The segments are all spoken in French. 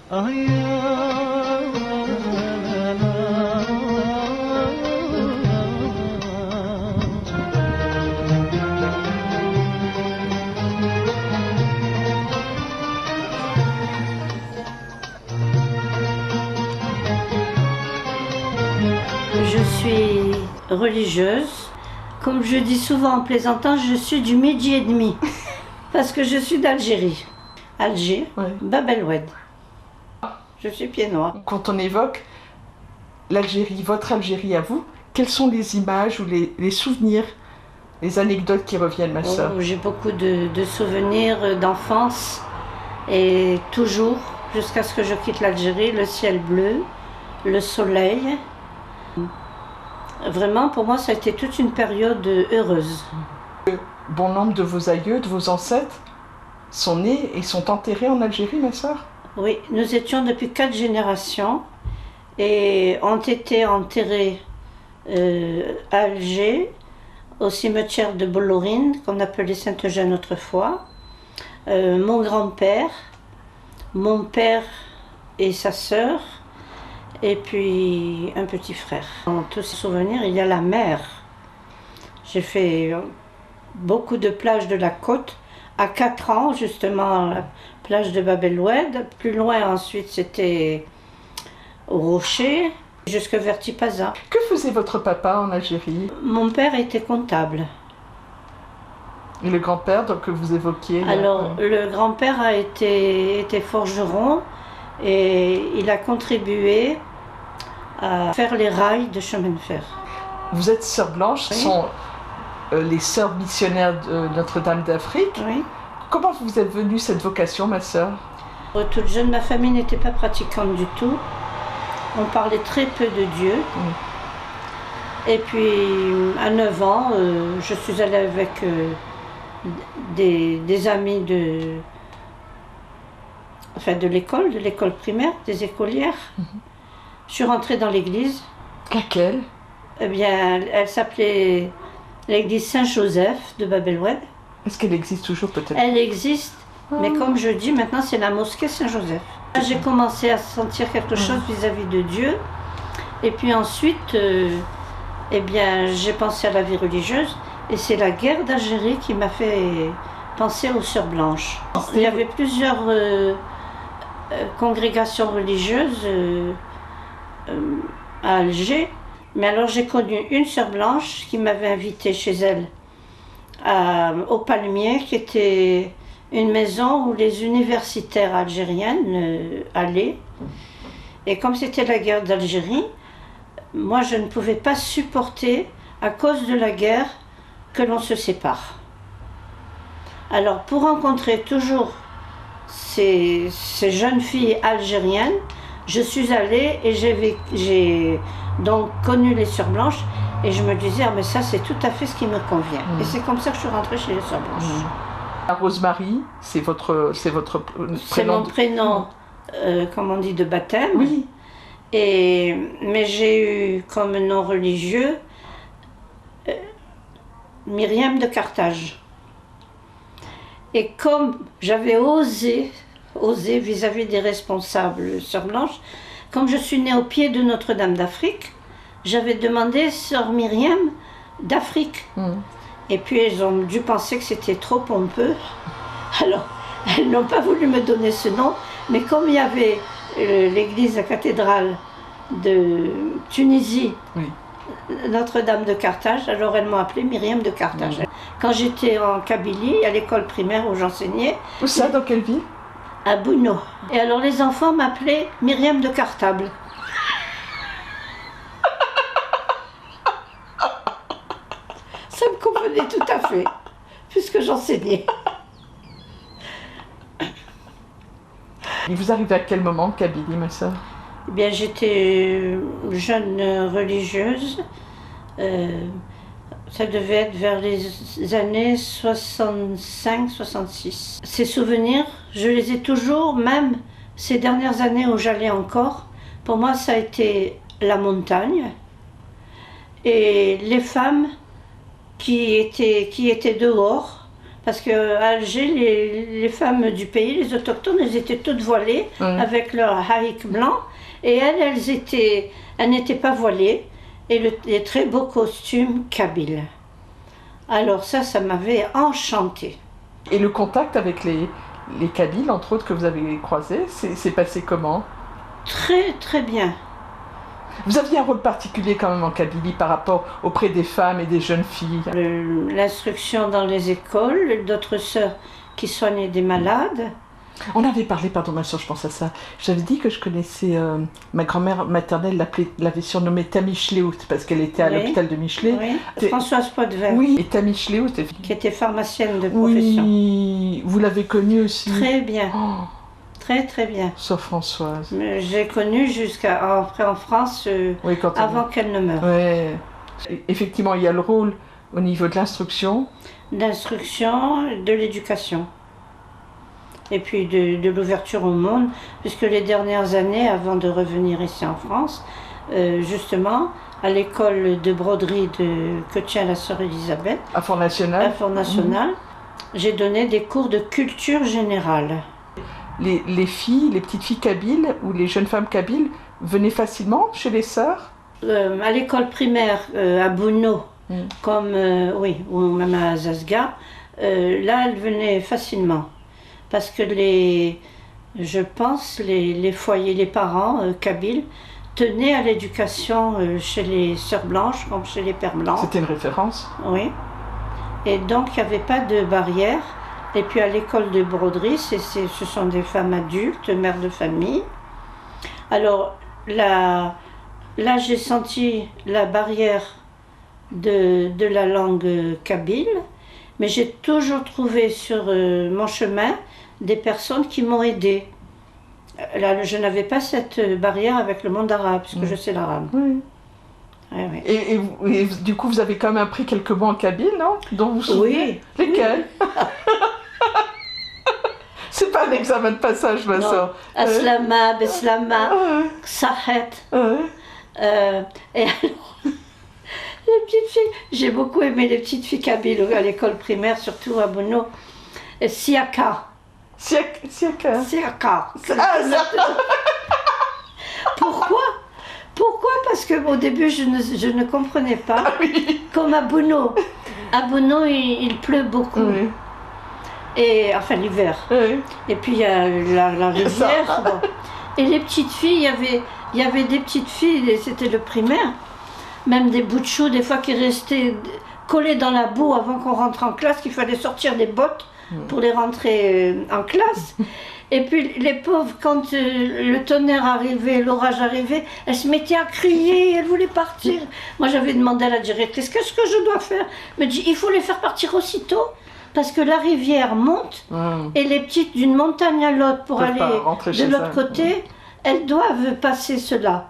Je suis religieuse. Comme je dis souvent en plaisantant, je suis du midi et demi. Parce que je suis d'Algérie. Alger, Ouais. Bab el Oued. Je suis pied noir. Quand on évoque l'Algérie, votre Algérie à vous, quelles sont les images ou les souvenirs, les anecdotes qui reviennent, ma sœur? Oh, j'ai beaucoup de souvenirs d'enfance. Et toujours, jusqu'à ce que je quitte l'Algérie, le ciel bleu, le soleil. Vraiment, pour moi, ça a été toute une période heureuse. Bon nombre de vos aïeux, de vos ancêtres sont nés et sont enterrés en Algérie, ma sœur? Oui, nous étions depuis 4 générations et ont été enterrés à Alger, au cimetière de Bollorine, qu'on appelait Saint-Eugène autrefois. Mon grand-père, mon père et sa sœur, et puis un petit frère. Dans tous ces souvenirs, il y a la mer. J'ai fait beaucoup de plages de la côte. À 4 ans, justement, la plage de Bab el Oued. Plus loin, ensuite, c'était au Rocher, jusque vers Tipaza. Que faisait votre papa en Algérie? Mon père était comptable. Et le grand-père donc, que vous évoquiez? Alors, le grand-père a été forgeron et il a contribué à faire les rails de chemin de fer. Vous êtes sœur Blanche, Oui. sont les sœurs missionnaires de Notre-Dame d'Afrique. Oui. Comment vous êtes venue cette vocation, ma sœur? Toute jeune, ma famille n'était pas pratiquante du tout. On parlait très peu de Dieu. Et puis, à 9 ans, je suis allée avec des amis de l'école primaire, des écolières. Je suis rentrée dans l'église. Laquelle? Eh bien, elle s'appelait l'église Saint-Joseph de Bab el Oued. Est-ce qu'elle existe toujours peut-être? Elle existe, mais comme je dis, maintenant c'est la mosquée Saint-Joseph. J'ai commencé à sentir quelque chose vis-à-vis de Dieu. Et puis ensuite, eh bien, j'ai pensé à la vie religieuse. Et c'est la guerre d'Algérie qui m'a fait penser aux Sœurs Blanches. Il y avait plusieurs congrégations religieuses à Alger. Mais alors j'ai connu une Sœur Blanche qui m'avait invitée chez elle au Palmier, qui était une maison où les universitaires algériennes allaient. Et comme c'était la guerre d'Algérie, moi je ne pouvais pas supporter, à cause de la guerre, que l'on se sépare. Alors pour rencontrer toujours ces jeunes filles algériennes, je suis allée et j'ai donc connu les Sœurs Blanches et je me disais, ah, mais ça c'est tout à fait ce qui me convient. Et c'est comme ça que je suis rentrée chez les Sœurs Blanches. Rosemary, c'est votre prénom? C'est mon prénom, comme on dit, de baptême. Oui. Mais j'ai eu comme nom religieux Myriam de Carthage. Et comme j'avais osé vis-à-vis des responsables Sœurs Blanches, comme je suis née au pied de Notre-Dame d'Afrique, j'avais demandé Sœur Myriam d'Afrique. Et puis elles ont dû penser que c'était trop pompeux. Alors, elles n'ont pas voulu me donner ce nom, mais comme il y avait l'église, la cathédrale de Tunisie, Oui. Notre-Dame de Carthage, alors elles m'ont appelée Myriam de Carthage. Quand j'étais en Kabylie, à l'école primaire où j'enseignais, Où ça, dans quelle ville? à Bouno. Et alors les enfants m'appelaient Myriam de Cartable. Ça me convenait tout à fait, puisque j'enseignais. Et vous arrivez à quel moment, Kabylie, ma sœur? Eh bien, j'étais jeune religieuse. Ça devait être vers les années 65-66. Ces souvenirs, je les ai toujours, même ces dernières années où j'allais encore. Pour moi, ça a été la montagne et les femmes qui étaient dehors, Parce qu'à Alger, les femmes du pays, les autochtones, elles étaient toutes voilées avec leur haïk blanc. Et elles n'étaient pas voilées. Et les très beaux costumes kabyles. Alors ça m'avait enchantée. Et le contact avec les Kabyles, entre autres, que vous avez croisés, c'est passé comment? Très très bien. Vous aviez un rôle particulier quand même en Kabylie par rapport auprès des femmes et des jeunes filles. L'instruction dans les écoles, d'autres sœurs qui soignaient des malades. On avait parlé, pardon ma soeur, je pense à ça. J'avais dit que je connaissais, ma grand-mère maternelle l'avait surnommée Tamichléout parce qu'elle était à l'hôpital de Michelet. Oui. Françoise Potvin. Oui, et Tamichléout. Qui était pharmacienne de profession. Oui, vous l'avez connue aussi. Très bien. Oh. Très très bien. Sœur Françoise. J'ai connue après en France, avant qu'elle ne meure. Oui. Effectivement, il y a le rôle au niveau de l'instruction. D'instruction, de l'éducation. Et puis de l'ouverture au monde, puisque les dernières années, avant de revenir ici en France, justement, à l'école de broderie que tient la sœur Elisabeth, à Fort National, j'ai donné des cours de culture générale. Les filles, les petites filles kabyles ou les jeunes femmes kabyles venaient facilement chez les sœurs? À l'école primaire, à Bouno, ou même à Zasga, là, elles venaient facilement. Parce que je pense, les foyers, les parents kabyles tenaient à l'éducation chez les sœurs blanches comme chez les pères blancs. C'était une référence? Oui. Et donc, il n'y avait pas de barrière. Et puis, à l'école de broderie, ce sont des femmes adultes, mères de famille. Alors, là, j'ai senti la barrière de la langue kabyle, mais j'ai toujours trouvé sur mon chemin des personnes qui m'ont aidée. Là, je n'avais pas cette barrière avec le monde arabe, puisque je sais l'arabe. Oui. Oui. Et du coup, vous avez quand même appris quelques mots en kabyle, non? Dont vous vous souvenez? Oui. Lesquels? C'est pas un examen de passage, ma soeur. Aslama, Beslama, Sahet. Et alors, les petites filles, j'ai beaucoup aimé les petites filles kabyles à l'école primaire, surtout à Bouno. Siaka. Siaka. Siaka. Pourquoi? Parce qu'au début, je ne comprenais pas. Ah, oui. Comme à Bouno. À Bouno, il pleut beaucoup. Oui. Et, enfin, l'hiver. Oui. Et puis, il y a la rivière. Bon. Et les petites filles, il y avait des petites filles, c'était le primaire, même des bouts de choux, des fois, qui restaient collés dans la boue avant qu'on rentre en classe, qu'il fallait sortir des bottes pour les rentrer en classe. Et puis les pauvres, quand le tonnerre arrivait, l'orage arrivait, elles se mettaient à crier, elles voulaient partir. Moi j'avais demandé à la directrice, qu'est-ce que je dois faire? Elle me dit, il faut les faire partir aussitôt, parce que la rivière monte, et les petites d'une montagne à l'autre pour aller de l'autre côté, elles doivent passer cela.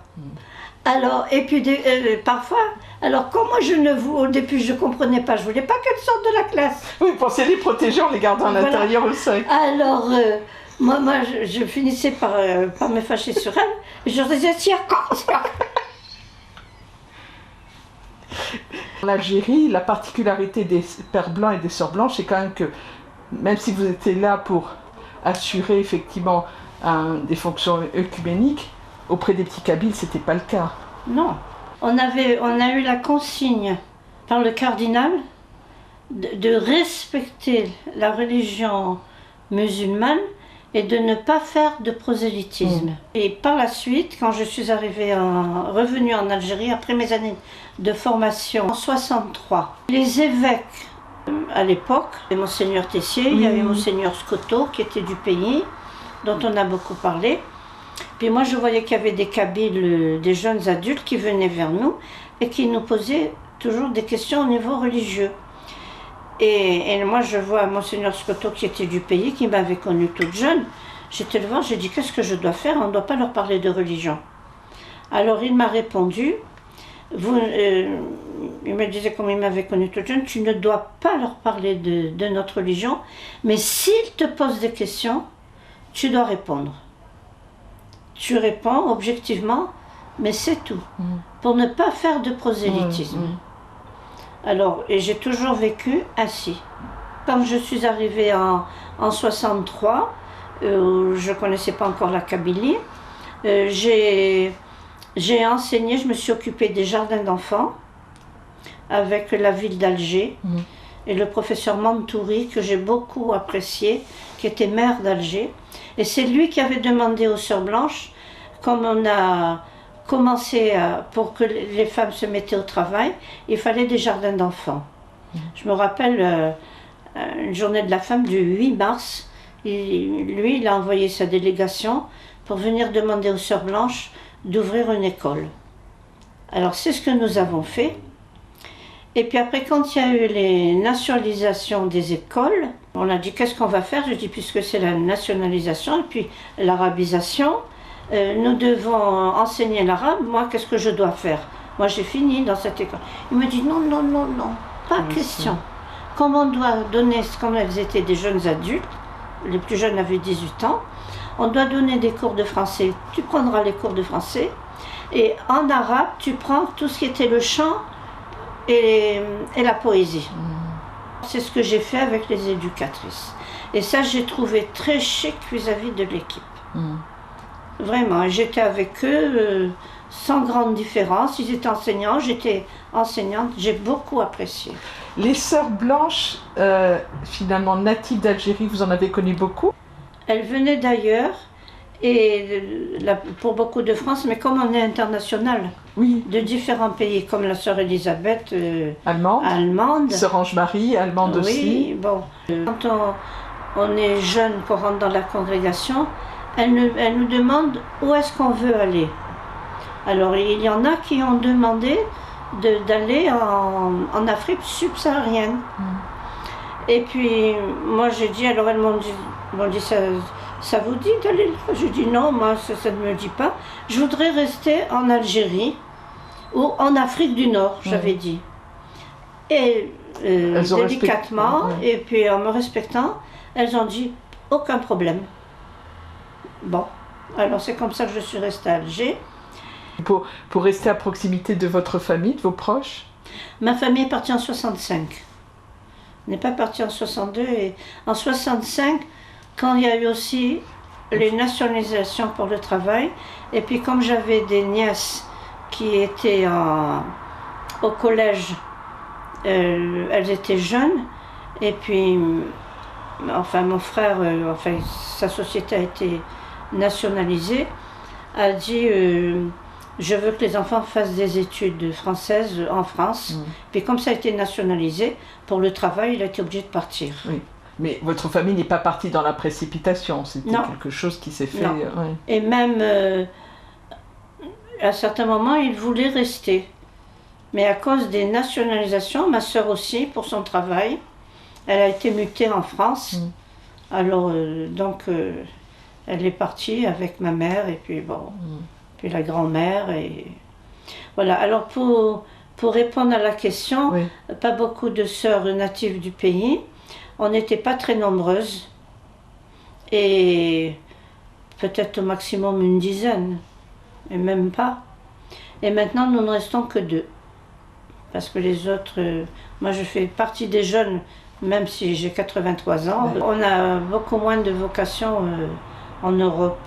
Alors, et puis parfois, alors comme moi au début je ne comprenais pas, je ne voulais pas qu'elles sortent de la classe. Oui, vous pensiez les protéger en les gardant à l'intérieur au sec. Alors, moi je finissais par me fâcher sur elles, et je leur disais, si encore. En Algérie, la particularité des pères blancs et des sœurs blanches, c'est quand même que, même si vous étiez là pour assurer effectivement des fonctions œcuméniques, auprès des petits kabyles, c'était pas le cas. Non. On a eu la consigne par le cardinal de respecter la religion musulmane et de ne pas faire de prosélytisme. Et par la suite, quand je suis revenue en Algérie, après mes années de formation en 63, les évêques à l'époque, Monseigneur Tessier, il y avait Monseigneur Scotto qui était du pays, dont on a beaucoup parlé. Puis moi, je voyais qu'il y avait des kabyles, des jeunes adultes qui venaient vers nous et qui nous posaient toujours des questions au niveau religieux. Et moi, je vois Monseigneur Scotto qui était du pays, qui m'avait connue toute jeune. J'étais devant, j'ai dit, qu'est-ce que je dois faire? On ne doit pas leur parler de religion. Alors il m'a répondu, il me disait, comme il m'avait connue toute jeune, tu ne dois pas leur parler de notre religion, mais s'ils te posent des questions, tu dois répondre. Tu réponds objectivement, mais c'est tout, pour ne pas faire de prosélytisme. Alors, et j'ai toujours vécu ainsi. Quand je suis arrivée en 63, je ne connaissais pas encore la Kabylie, j'ai enseigné, je me suis occupée des jardins d'enfants avec la ville d'Alger et le professeur Mantouri, que j'ai beaucoup apprécié, qui était maire d'Alger. Et c'est lui qui avait demandé aux Sœurs Blanches, comme on a commencé pour que les femmes se mettaient au travail, il fallait des jardins d'enfants. Je me rappelle une journée de la femme du 8 mars, lui il a envoyé sa délégation pour venir demander aux Sœurs Blanches d'ouvrir une école. Alors c'est ce que nous avons fait. Et puis après, quand il y a eu les nationalisations des écoles, on a dit qu'est-ce qu'on va faire? Je dis puisque c'est la nationalisation et puis l'arabisation, nous devons enseigner l'arabe. Moi, qu'est-ce que je dois faire? Moi, j'ai fini dans cette école. Il me dit non, non, non, non, pas question. Comme on doit donner, comme elles étaient des jeunes adultes, les plus jeunes avaient 18 ans, on doit donner des cours de français. Tu prendras les cours de français et en arabe, tu prends tout ce qui était le chant et la poésie. C'est ce que j'ai fait avec les éducatrices. Et ça, j'ai trouvé très chic vis-à-vis de l'équipe. Vraiment, j'étais avec eux sans grande différence. Ils étaient enseignants, j'étais enseignante. J'ai beaucoup apprécié. Les Sœurs Blanches, finalement natives d'Algérie, vous en avez connu beaucoup? Elles venaient d'ailleurs, et pour beaucoup de France, mais comme on est international, oui, de différents pays, comme la sœur Elisabeth, allemande. Sœur Ange-Marie, allemande aussi. Oui, bon. Quand on est jeune, qu'on rentre dans la congrégation, elle nous demande où est-ce qu'on veut aller. Alors il y en a qui ont demandé d'aller en Afrique subsaharienne. Et puis moi j'ai dit, alors elles m'ont dit ça vous dit d'aller là? Je dis non, moi ça ne me dit pas. Je voudrais rester en Algérie ou en Afrique du Nord, j'avais dit. Et délicatement, et puis en me respectant, elles ont dit aucun problème. Bon, alors c'est comme ça que je suis restée à Alger. Pour rester à proximité de votre famille, de vos proches? Ma famille est partie en 65. On n'est pas partie en 62. Et en 65, quand il y a eu aussi les nationalisations pour le travail, et puis comme j'avais des nièces qui étaient au collège, elles étaient jeunes, et puis enfin mon frère, sa société a été nationalisée, a dit je veux que les enfants fassent des études françaises en France. Puis comme ça a été nationalisé, pour le travail, il a été obligé de partir. Oui. Mais votre famille n'est pas partie dans la précipitation, c'était quelque chose qui s'est fait... Et même, à certains moments, il voulait rester. Mais à cause des nationalisations, ma sœur aussi, pour son travail, elle a été mutée en France. Alors, donc, elle est partie avec ma mère, et puis bon... puis la grand-mère, et voilà. Alors pour répondre à la question, pas beaucoup de sœurs natives du pays, on n'était pas très nombreuses, et peut-être au maximum une dizaine, et même pas. Et maintenant nous ne restons que 2, parce que les autres, moi je fais partie des jeunes, même si j'ai 83 ans, on a beaucoup moins de vocation en Europe.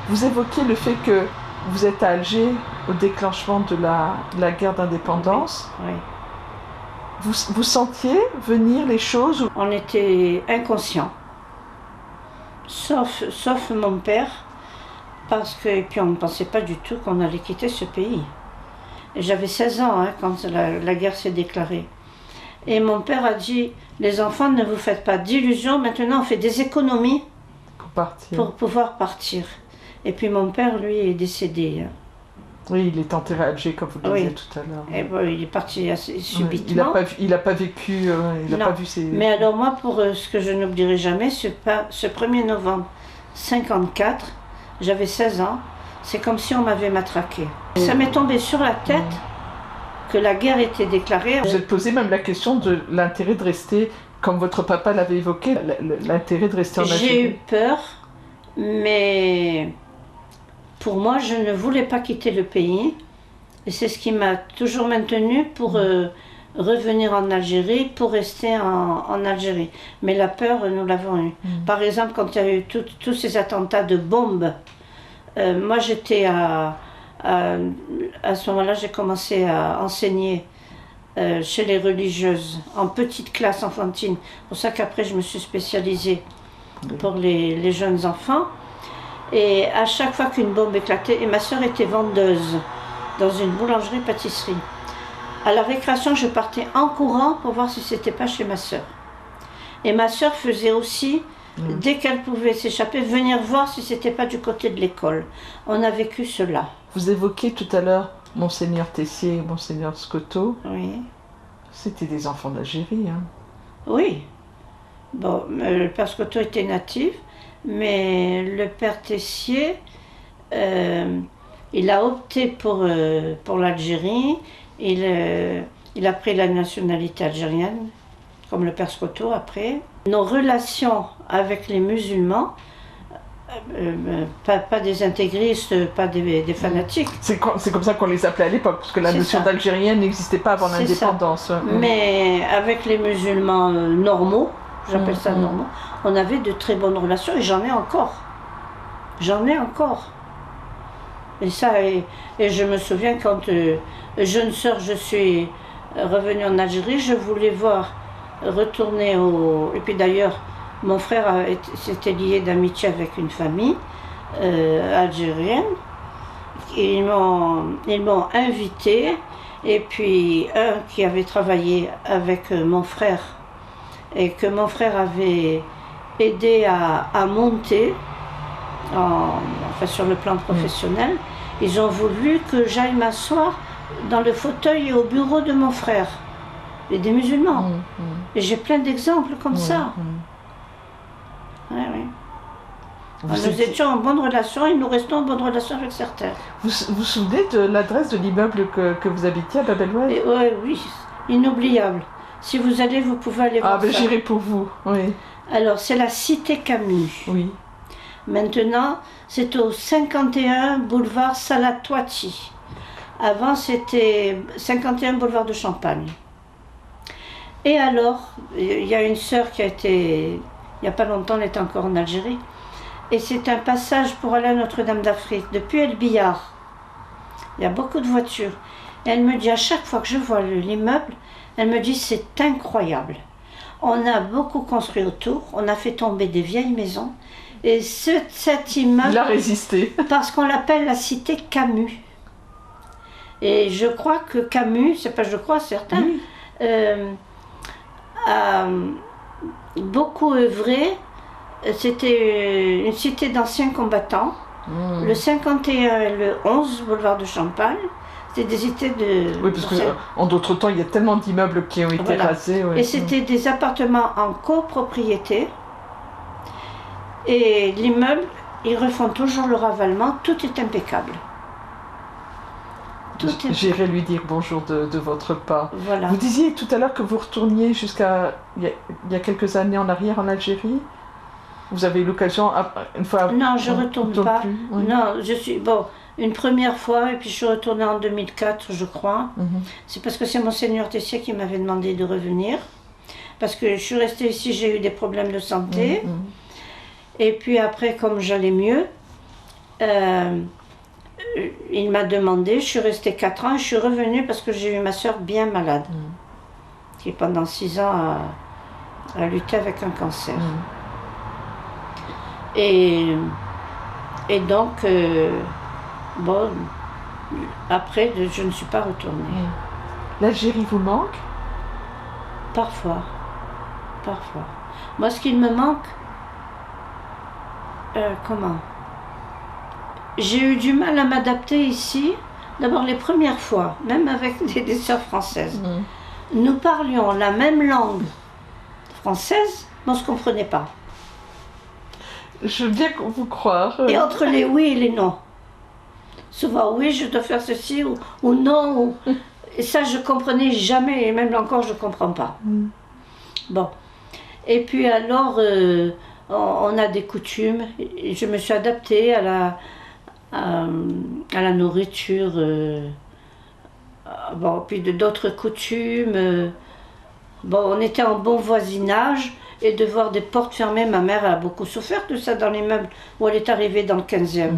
Vous évoquiez le fait que vous êtes à Alger au déclenchement de la guerre d'indépendance. Oui. Vous sentiez venir les choses? On était inconscients, sauf mon père, parce que, et puis on ne pensait pas du tout qu'on allait quitter ce pays. J'avais 16 ans quand la guerre s'est déclarée. Et mon père a dit, les enfants, ne vous faites pas d'illusions, maintenant on fait des économies pour pouvoir partir. Et puis mon père, lui, est décédé. Oui, il est enterré à Alger, comme vous le disiez tout à l'heure. Et bon, il est parti assez subitement. Il n'a pas vécu, il n'a pas vu ses... Mais alors moi, pour ce que je n'oublierai jamais, ce 1er novembre 54, j'avais 16 ans, c'est comme si on m'avait matraqué. Ça m'est tombé sur la tête que la guerre était déclarée. Vous êtes posé même la question de l'intérêt de rester, comme votre papa l'avait évoqué, l'intérêt de rester en Algérie. J'ai eu peur, mais... pour moi, je ne voulais pas quitter le pays, et c'est ce qui m'a toujours maintenue pour revenir en Algérie pour rester en Algérie. Mais la peur, nous l'avons eue. Par exemple, quand il y a eu tous ces attentats de bombes, moi j'étais à ce moment-là, j'ai commencé à enseigner chez les religieuses, en petite classe enfantine. C'est pour ça qu'après je me suis spécialisée pour les jeunes enfants. Et à chaque fois qu'une bombe éclatait, et ma sœur était vendeuse dans une boulangerie-pâtisserie. À la récréation, je partais en courant pour voir si c'était pas chez ma sœur. Et ma sœur faisait aussi, dès qu'elle pouvait s'échapper, venir voir si c'était pas du côté de l'école. On a vécu cela. Vous évoquiez tout à l'heure Monseigneur Tessier et Monseigneur Scotto. Oui. C'était des enfants d'Algérie, hein. Oui. Bon, le père Scotto était natif, mais le père Tessier, il a opté pour l'Algérie. Il a pris la nationalité algérienne, comme le père Scotto après. Nos relations avec les musulmans, pas des intégristes, pas des fanatiques. C'est comme ça qu'on les appelait à l'époque, parce que la notion d'algérienne n'existait pas avant l'indépendance. Mais avec les musulmans normaux, j'appelle ça normaux, on avait de très bonnes relations et j'en ai encore. J'en ai encore. Et ça, et je me souviens quand, jeune sœur, je suis revenue en Algérie, je voulais retourner Et puis d'ailleurs, mon frère s'était lié d'amitié avec une famille algérienne. Ils m'ont invité, et puis un qui avait travaillé avec mon frère, et que mon frère avait aidé à monter, sur le plan professionnel, ils ont voulu que j'aille m'asseoir dans le fauteuil et au bureau de mon frère, et des musulmans. Et j'ai plein d'exemples comme ça. Oui. Nous étions en bonne relation et nous restons en bonne relation avec certains. Vous vous souvenez de l'adresse de l'immeuble que vous habitiez à Bab el Oued? Oui, inoubliable. Si vous allez, vous pouvez aller voir ça. J'irai pour vous, oui. Alors, c'est la cité Camus. Oui. Maintenant, c'est au 51 boulevard Salah Touati. Avant, c'était 51 boulevard de Champagne. Et alors, il y a une sœur qui a été, il n'y a pas longtemps, elle était encore en Algérie. Et c'est un passage pour aller à Notre-Dame d'Afrique, depuis El Billard. Il y a beaucoup de voitures. Et elle me dit, à chaque fois que je vois l'immeuble, elle me dit, c'est incroyable. On a beaucoup construit autour, on a fait tomber des vieilles maisons. Et cet immeuble... Il a résisté. Parce qu'on l'appelle la cité Camus. Et je crois que Camus, c'est pas je crois, certain, a beaucoup œuvré. C'était une cité d'anciens combattants. Le 51 et le 11 boulevard de Champagne, c'était des cités de... Oui, parce qu'en d'autres temps, il y a tellement d'immeubles qui ont été rasés. Et c'était des appartements en copropriété. Et l'immeuble, ils refont toujours le ravalement, tout est impeccable. J'irai lui dire bonjour de votre part. Voilà. Vous disiez tout à l'heure que vous retourniez jusqu'à il y a quelques années en arrière en Algérie. Vous avez eu l'occasion une fois... Non, je ne retourne pas. Oui. Non, je suis... Bon, une première fois, et puis je suis retournée en 2004, je crois. C'est parce que c'est Monseigneur Tessier qui m'avait demandé de revenir. Parce que je suis restée ici, j'ai eu des problèmes de santé. Et puis après, comme j'allais mieux, il m'a demandé, je suis restée 4 ans, et je suis revenue parce que j'ai eu ma soeur bien malade, qui pendant 6 ans a lutté avec un cancer. Et donc, bon, après, je ne suis pas retournée. L'Algérie vous manque? Parfois. Moi, ce qu'il me manque, comment? J'ai eu du mal à m'adapter ici. D'abord, les premières fois, même avec des sœurs françaises, nous parlions la même langue française, mais on ne se comprenait pas. Je veux bien vous croire. Et entre les oui et les non. Souvent, oui, je dois faire ceci, ou non. Et ça, je ne comprenais jamais, et même encore, je ne comprends pas. Bon. Et puis alors, on a des coutumes. Et je me suis adaptée à la nourriture Bon, puis d'autres coutumes. Bon, on était en bon voisinage. Et de voir des portes fermées, ma mère a beaucoup souffert de ça dans l'immeuble où elle est arrivée dans le 15e.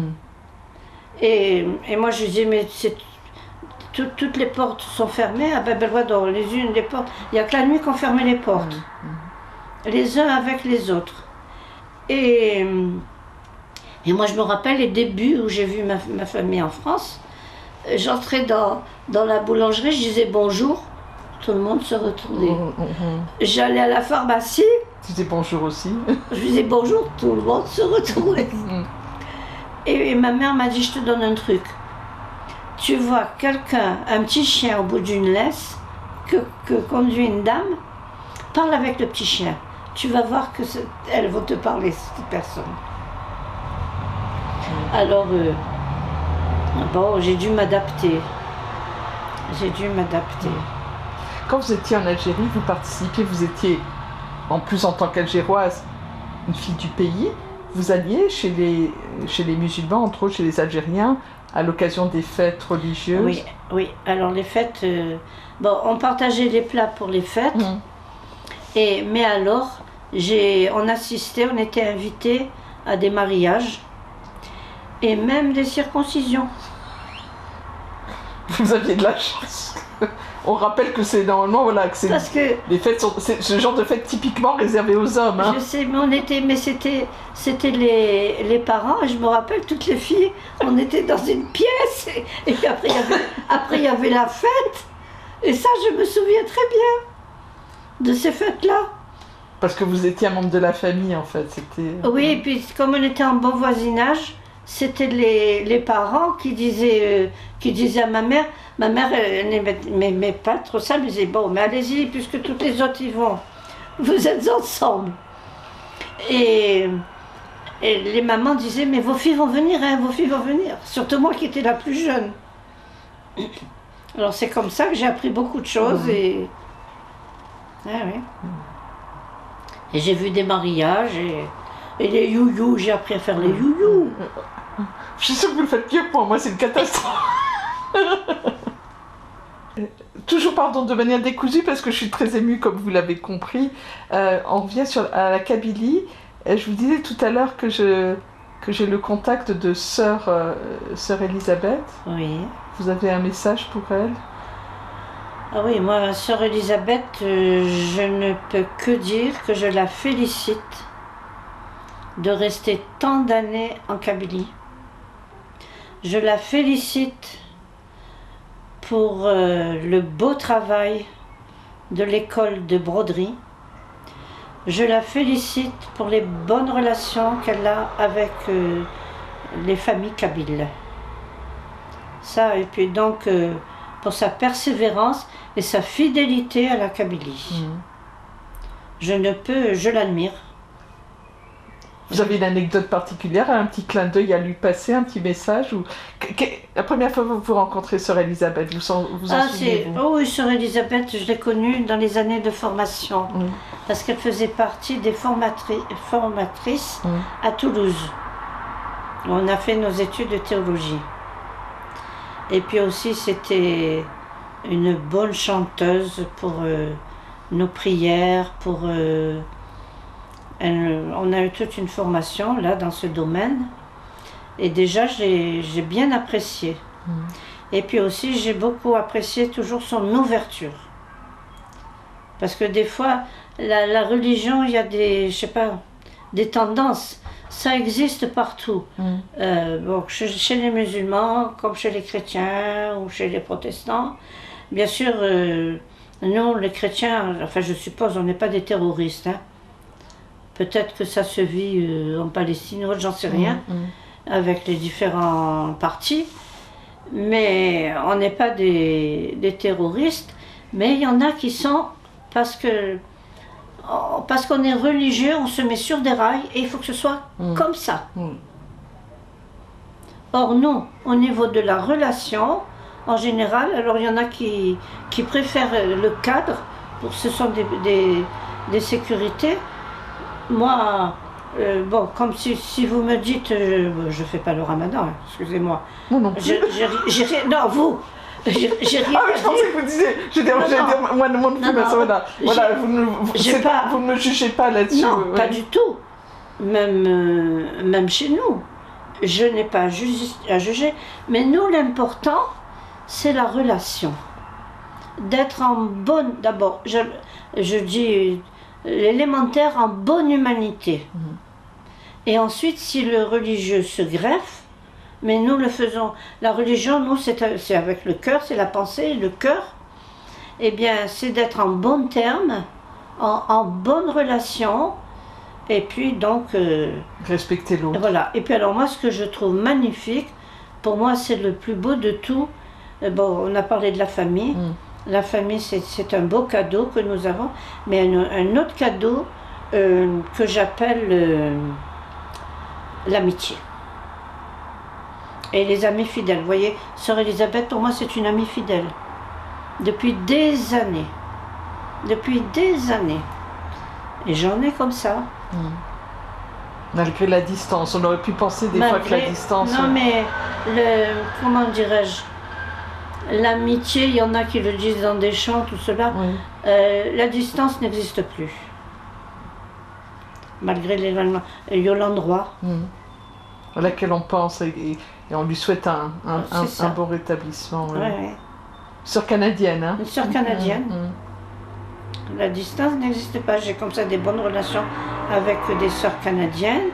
Et moi je disais, mais toutes les portes sont fermées. Ah ben dans les unes des portes. Il n'y a que la nuit qu'on fermait les portes. Les uns avec les autres. Et moi je me rappelle les débuts où j'ai vu ma famille en France. J'entrais dans la boulangerie, je disais bonjour. Tout le monde se retournait. J'allais à la pharmacie. Tu disais bonjour aussi. Je disais bonjour, tout le monde se retournait. Et ma mère m'a dit, je te donne un truc. Tu vois quelqu'un, un petit chien au bout d'une laisse, que conduit une dame, parle avec le petit chien. Tu vas voir que elles vont te parler, cette personne. Alors, bon, j'ai dû m'adapter. Quand vous étiez en Algérie, vous participiez, vous étiez, en plus en tant qu'Algéroise, une fille du pays. Vous alliez chez les musulmans, entre autres chez les Algériens, à l'occasion des fêtes religieuses. Oui. Alors les fêtes, bon, on partageait les plats pour les fêtes. Mais alors, on assistait, on était invités à des mariages et même des circoncisions. Vous aviez de la chance. On rappelle que c'est normalement, voilà, que c'est parce que les fêtes sont, c'est ce genre de fêtes typiquement réservées aux hommes. Hein. Je sais, mais c'était les parents. Et je me rappelle toutes les filles, on était dans une pièce et puis après il y avait la fête. Et ça, je me souviens très bien de ces fêtes-là. Parce que vous étiez un membre de la famille, en fait. C'était. Oui, et puis comme on était en bon voisinage, c'était les parents qui disaient à ma mère n'aimait pas trop ça, elle disait bon, mais allez-y, puisque toutes les autres y vont, vous êtes ensemble. Et les mamans disaient, mais vos filles vont venir, hein, vos filles vont venir. Surtout moi qui étais la plus jeune. Alors c'est comme ça que j'ai appris beaucoup de choses et. Ah oui. Et j'ai vu des mariages et les you-you, j'ai appris à faire les you-you. Je suis sûre que vous le faites mieux que moi c'est une catastrophe. Toujours pardon de manière décousue parce que je suis très émue comme vous l'avez compris. On revient à la Kabylie. Je vous disais tout à l'heure que j'ai le contact de sœur Elisabeth. Oui. Vous avez un message pour elle? Ah oui, moi, sœur Elisabeth, je ne peux que dire que je la félicite de rester tant d'années en Kabylie. Je la félicite pour le beau travail de l'école de broderie. Je la félicite pour les bonnes relations qu'elle a avec les familles kabyles. Ça, et puis donc pour sa persévérance et sa fidélité à la Kabylie. Je l'admire. Vous avez une anecdote particulière, un petit clin d'œil à lui passer, un petit message ou... La première fois que vous rencontrez sœur Elisabeth, vous en souvenez-vous? Oh oui, sœur Elisabeth, je l'ai connue dans les années de formation, parce qu'elle faisait partie des formatrices à Toulouse. On a fait nos études de théologie. Et puis aussi, c'était une bonne chanteuse pour nos prières, on a eu toute une formation là dans ce domaine et déjà j'ai bien apprécié. Et puis aussi j'ai beaucoup apprécié toujours son ouverture. Parce que des fois la religion, il y a des tendances. Ça existe partout. Bon, chez les musulmans, comme chez les chrétiens ou chez les protestants. Bien sûr, nous les chrétiens, enfin je suppose, on n'est pas des terroristes. Hein. Peut-être que ça se vit en Palestine, j'en sais rien, avec les différents partis. Mais on n'est pas des terroristes. Mais il y en a qui sont, parce qu'on est religieux, on se met sur des rails et il faut que ce soit comme ça. Or non, au niveau de la relation, en général, alors il y en a qui préfèrent le cadre, ce sont des sécurités. Moi, bon, comme si vous me dites, je ne fais pas le ramadan, hein, excusez-moi. Non, non plus. Non, vous, J'ai rien Ah oui, je pensais que vous disiez, j'allais dire, moi, mon film, non, voilà, vous ne me jugez pas là-dessus. Non, pas du tout. Même chez nous, je n'ai pas à juger. Mais nous, l'important, c'est la relation. D'être en bonne, d'abord, je dis l'élémentaire en bonne humanité. Et ensuite, si le religieux se greffe, mais nous le faisons. La religion, nous, c'est avec le cœur, c'est la pensée, le cœur. Eh bien, c'est d'être en bon terme, en bonne relation, et puis donc... respecter l'autre. Voilà. Et puis alors moi, ce que je trouve magnifique, pour moi, c'est le plus beau de tout. Bon, on a parlé de la famille. La famille, c'est un beau cadeau que nous avons, mais un autre cadeau que j'appelle l'amitié. Et les amis fidèles. Vous voyez, Sœur Elisabeth, pour moi, c'est une amie fidèle. Depuis des années. Depuis des années. Et j'en ai comme ça. Malgré la distance. On aurait pu penser des fois que la distance... Non, mais, comment dirais-je, l'amitié, il y en a qui le disent dans des chants, tout cela. La distance n'existe plus. Malgré l'événement. Yolande Roy. À laquelle on pense et on lui souhaite un bon rétablissement. Sœur canadienne, hein? Une sœur canadienne. La distance n'existe pas. J'ai comme ça des bonnes relations avec des sœurs canadiennes,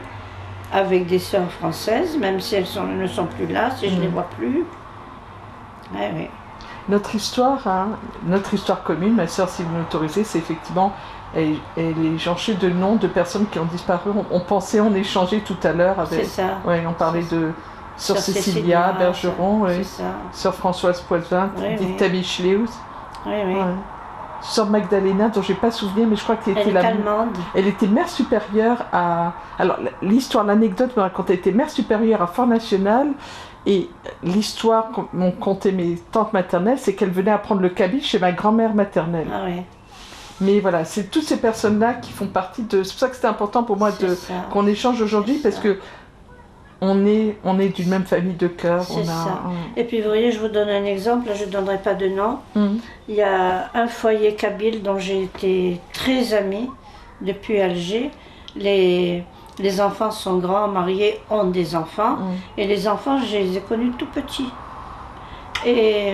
avec des sœurs françaises, même si elles ne sont plus là, si je ne les vois plus. Notre histoire commune, ma sœur, si vous m'autorisez, c'est effectivement, elle est jonchée de noms de personnes qui ont disparu. On pensait, on échangeait tout à l'heure avec... C'est ça. On parlait de Sœur Cécilia Bergeron, Sœur Françoise Poitvin, Dita Micheleus. Sœur Magdalena, dont je n'ai pas souvenir, mais je crois qu'elle était elle était mère supérieure à... Alors, l'anecdote me raconte, elle était mère supérieure à Fort National, et l'histoire qu'ont conté mes tantes maternelles, c'est qu'elle venait apprendre le kabyle chez ma grand-mère maternelle. Mais voilà, c'est toutes ces personnes-là qui font partie de... C'est pour ça que c'était important pour moi qu'on échange aujourd'hui, parce que on est d'une même famille de cœur. Et puis vous voyez, je vous donne un exemple, là je ne donnerai pas de nom. Il y a un foyer kabyle dont j'ai été très amie depuis Alger. Les enfants sont grands, mariés, ont des enfants. Et les enfants, je les ai connus tout petits. Et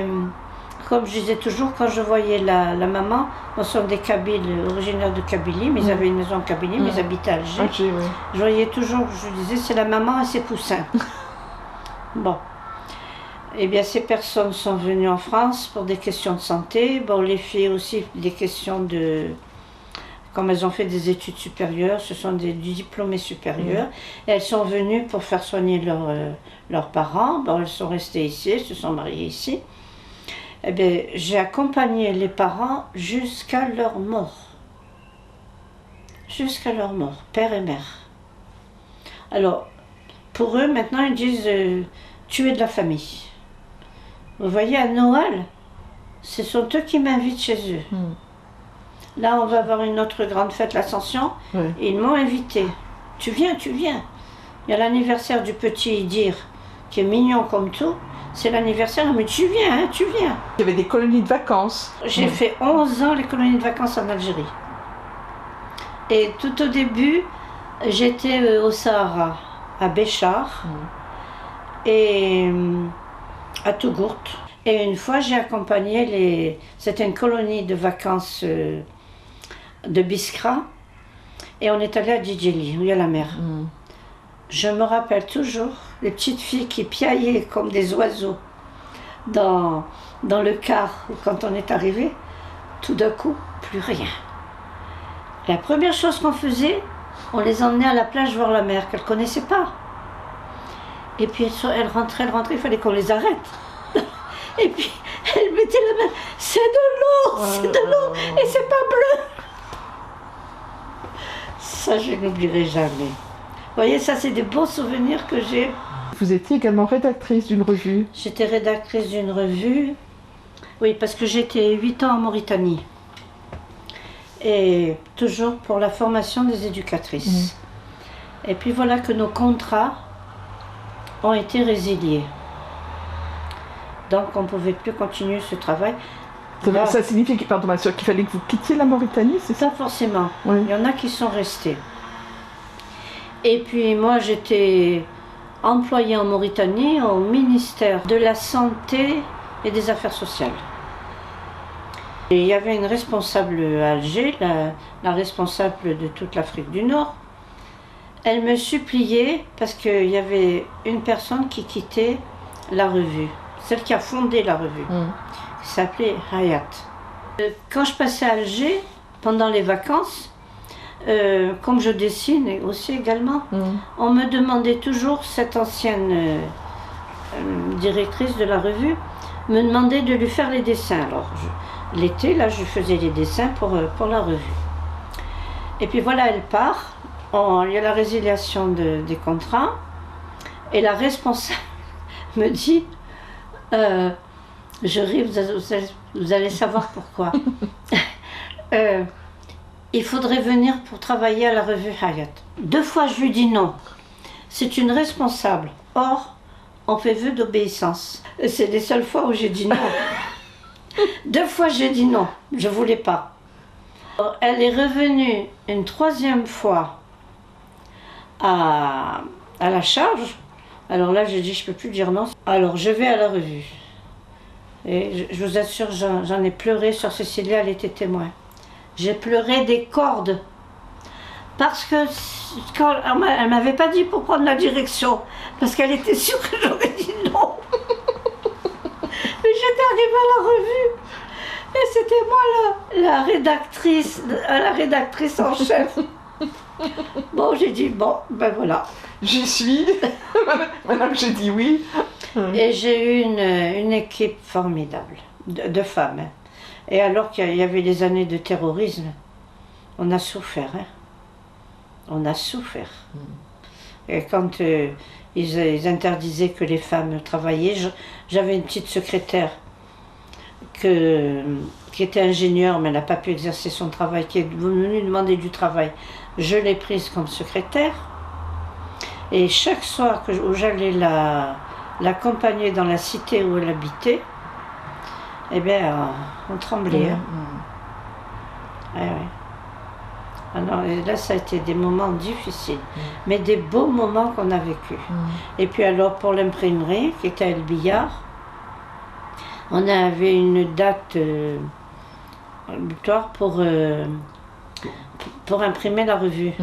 comme je disais toujours, quand je voyais la maman, nous sommes des Kabyles, originaires de Kabylie, mais ils avaient une maison en Kabylie, mais ils habitaient à Alger. Je voyais toujours, je disais, c'est la maman et ses poussins. Bon. Eh bien, ces personnes sont venues en France pour des questions de santé. Bon, les filles aussi, des questions de... Comme elles ont fait des études supérieures, ce sont des diplômés supérieurs. Et elles sont venues pour faire soigner leurs parents. Bon, elles sont restées ici, elles se sont mariées ici. Eh bien, j'ai accompagné les parents jusqu'à leur mort. Jusqu'à leur mort, père et mère. Alors, pour eux, maintenant, ils disent tu es de la famille. Vous voyez, à Noël, ce sont eux qui m'invitent chez eux. Là, on va avoir une autre grande fête, l'Ascension. Ils m'ont invité. Tu viens, tu viens. Il y a l'anniversaire du petit Idir, qui est mignon comme tout. C'est l'anniversaire, mais tu viens, hein, tu viens. Il y avait des colonies de vacances. J'ai fait 11 ans les colonies de vacances en Algérie. Et tout au début, j'étais au Sahara, à Béchar, et à Tougourt. Et une fois, j'ai accompagné c'était une colonie de vacances de Biskra, et on est allé à Djidjeli, où il y a la mer. Je me rappelle toujours les petites filles qui piaillaient comme des oiseaux dans le car quand on est arrivé. Tout d'un coup, plus rien. La première chose qu'on faisait, on les emmenait à la plage voir la mer, qu'elles ne connaissaient pas. Et puis elles rentraient, il fallait qu'on les arrête. Et puis elles mettaient la main, c'est de l'eau, et c'est pas bleu. Ça, je n'oublierai jamais. Vous voyez, ça, c'est des beaux souvenirs que j'ai. Vous étiez également rédactrice d'une revue. J'étais rédactrice d'une revue, oui, parce que j'étais 8 ans en Mauritanie. Et toujours pour la formation des éducatrices. Et puis voilà que nos contrats ont été résiliés. Donc on ne pouvait plus continuer ce travail. Ça signifie, pardon ma soeur, qu'il fallait que vous quittiez la Mauritanie, c'est ça? Ça forcément. Oui. Il y en a qui sont restés. Et puis moi j'étais employée en Mauritanie au ministère de la Santé et des Affaires sociales. Et il y avait une responsable à Alger, la responsable de toute l'Afrique du Nord. Elle me suppliait parce qu'il y avait une personne qui quittait la revue, celle qui a fondé la revue, qui s'appelait Hayat. Quand je passais à Alger, pendant les vacances, comme je dessine aussi également, on me demandait toujours, cette ancienne directrice de la revue, me demandait de lui faire les dessins. Alors l'été, là, je faisais les dessins pour la revue. Et puis voilà, elle part. Il y a la résiliation des contrats. Et la responsable me dit, je ris, vous allez savoir pourquoi. Il faudrait venir pour travailler à la revue Hayat. 2 fois, je lui dis non. C'est une responsable. Or, on fait vœu d'obéissance. C'est les seules fois où j'ai dit non. 2 fois, j'ai dit non. Je ne voulais pas. Elle est revenue une 3e fois à la charge. Alors là, j'ai dit, je ne peux plus dire non. Alors, je vais à la revue. Et je vous assure, j'en ai pleuré sur Cécilia, elle était témoin. J'ai pleuré des cordes. Parce que quand elle ne m'avait pas dit pour prendre la direction. Parce qu'elle était sûre que j'aurais dit non. Mais j'étais arrivée à la revue. Et c'était moi la rédactrice en chef. Bon, j'ai dit, bon, ben voilà. J'y suis. Maintenant que j'ai dit oui. Et j'ai eu une équipe formidable de femmes. Hein. Et alors qu'il y avait les années de terrorisme, on a souffert. Hein. On a souffert. Et quand ils interdisaient que les femmes travaillaient, j'avais une petite secrétaire qui était ingénieure, mais elle n'a pas pu exercer son travail, qui est venue demander du travail. Je l'ai prise comme secrétaire. Et chaque soir où j'allais l'accompagner dans la cité où elle habitait, eh bien, on tremblait. Hein. Ouais, ouais. Alors là, ça a été des moments difficiles, mais des beaux moments qu'on a vécus. Et puis alors, pour l'imprimerie, qui était à El Billard, on avait une date butoir pour imprimer la revue.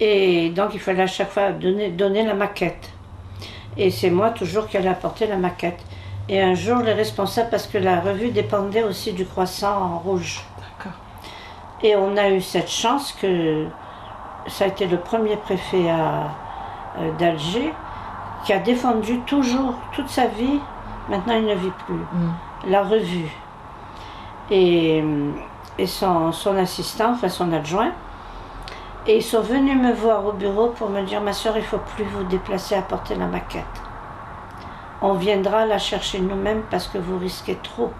Et donc, il fallait à chaque fois donner la maquette. Et c'est moi toujours qui allais apporter la maquette. Et un jour, les responsables, parce que la revue dépendait aussi du croissant en rouge. D'accord. Et on a eu cette chance que ça a été le premier préfet d'Alger qui a défendu toujours, toute sa vie, maintenant il ne vit plus, la revue. Et son assistant, enfin son adjoint, et ils sont venus me voir au bureau pour me dire, ma soeur, il ne faut plus vous déplacer à porter la maquette. On viendra la chercher nous-mêmes parce que vous risquez trop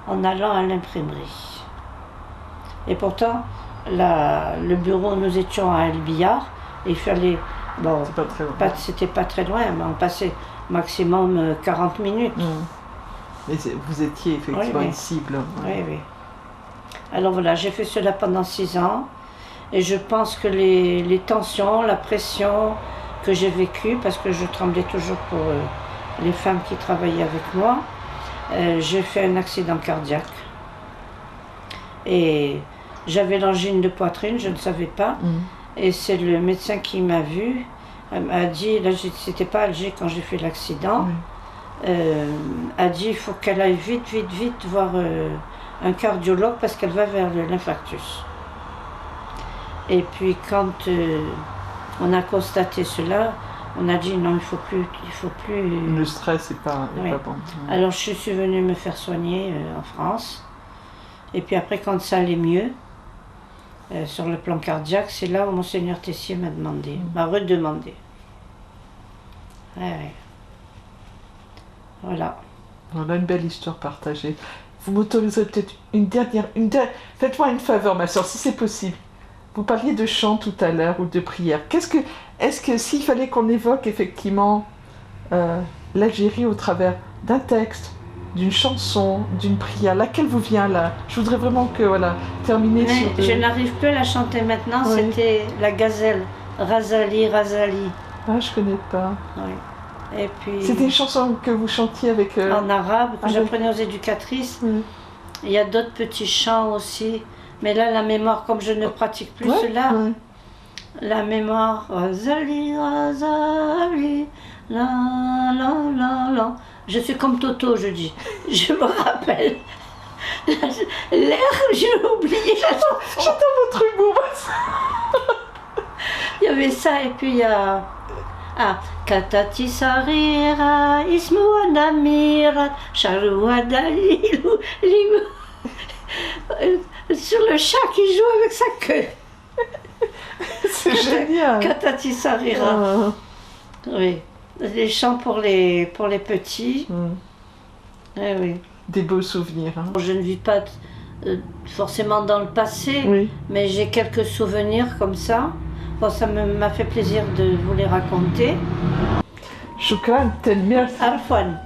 en allant à l'imprimerie. Et pourtant, le bureau, nous étions à El Billard, et il fallait... Bon, c'était pas très loin, mais on passait maximum 40 minutes. Mais vous étiez effectivement une cible. Oui, oui. Alors voilà, j'ai fait cela pendant 6 ans, et je pense que les tensions, la pression que j'ai vécue, parce que je tremblais toujours pour les femmes qui travaillaient avec moi, j'ai fait un accident cardiaque. Et j'avais l'angine de poitrine, je ne savais pas. Et c'est le médecin qui m'a vu, a dit, là c'était pas à Alger quand j'ai fait l'accident, a dit il faut qu'elle aille vite voir un cardiologue parce qu'elle va vers l'infarctus. Et puis quand on a constaté cela, on a dit non, il faut plus. Le stress n'est pas bon. Alors je suis venue me faire soigner en France. Et puis après, quand ça allait mieux, sur le plan cardiaque, c'est là où Monseigneur Tessier m'a redemandé. Ouais. Voilà. Voilà une belle histoire partagée. Vous m'autoriserez peut-être une dernière... Faites-moi une faveur, ma soeur, si c'est possible. Vous parliez de chant tout à l'heure ou de prière. Est-ce que s'il fallait qu'on évoque effectivement l'Algérie au travers d'un texte, d'une chanson, d'une prière, laquelle vous vient là? Je voudrais vraiment que, voilà, terminer Mais sur... je n'arrive plus à la chanter maintenant, Oui. c'était la gazelle, Razali, Razali. Ah, je connais pas. Oui. Et puis, C'était une chanson que vous chantiez avec... en arabe, que avec- j'apprenais aux éducatrices. Oui. Il y a d'autres petits chants aussi. Mais là, la mémoire, comme je ne pratique plus Ouais, cela, ouais. la mémoire, Razali, Razali, la la la la. Je suis comme Toto, je dis. Je me rappelle. L'air, j'ai oublié la chanson. J'entends votre humour. Il y avait ça, et puis il y a. Ah, Katati Sarira, Ismu Anamira, Sharuadalilu, sur le chat qui joue avec sa queue. C'est génial. Katati Sarira. Ah. Oui. Les chants pour les petits. Eh oui. Des beaux souvenirs. Hein. Je ne vis pas forcément dans le passé, Oui. mais j'ai quelques souvenirs comme ça. Bon, ça m'a fait plaisir de vous les raconter. شكرا تنمير Arfan.